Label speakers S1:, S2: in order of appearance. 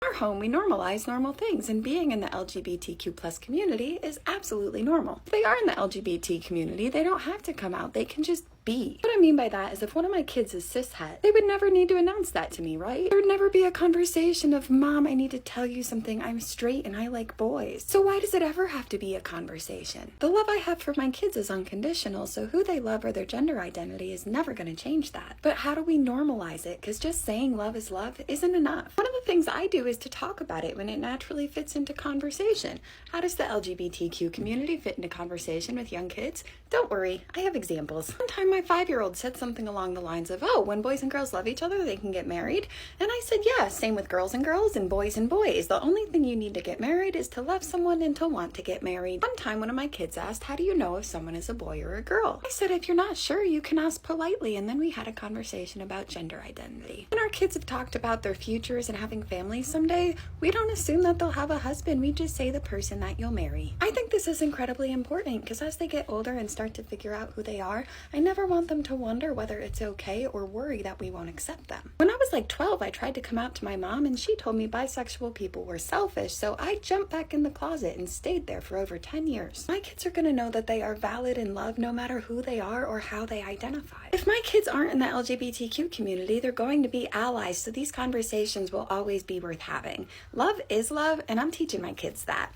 S1: In our home, we normalize normal things, and being in the LGBTQ plus community is absolutely normal. If they are in the LGBT community, they don't have to come out, they can just be. What I mean by that is if one of my kids is cishet, they would never need to announce that to me, right? There would never be a conversation of, Mom, I need to tell you something, I'm straight and I like boys. So why does it ever have to be a conversation? The love I have for my kids is unconditional, so who they love or their gender identity is never going to change that. But how do we normalize it? Because just saying love is love isn't enough. One of the things I do is to talk about it when it naturally fits into conversation. How does the LGBTQ community fit into conversation with young kids? Don't worry, I have examples. One time my 5-year-old said something along the lines of, oh, when boys and girls love each other, they can get married. And I said, yeah, same with girls and girls and boys and boys. The only thing you need to get married is to love someone and to want to get married. One time one of my kids asked, how do you know if someone is a boy or a girl? I said, if you're not sure, you can ask politely. And then we had a conversation about gender identity. When our kids have talked about their futures and having families someday, we don't assume that they'll have a husband. We just say the person that you'll marry. I think this is incredibly important because as they get older and start to figure out who they are, I never want them to wonder whether it's okay or worry that we won't accept them. When I was like 12, I tried to come out to my mom and she told me bisexual people were selfish, so I jumped back in the closet and stayed there for over 10 years. My kids are going to know that they are valid and loved no matter who they are or how they identify. If my kids aren't in the LGBTQ community, they're going to be allies, so these conversations will always be worth having. Love is love, and I'm teaching my kids that.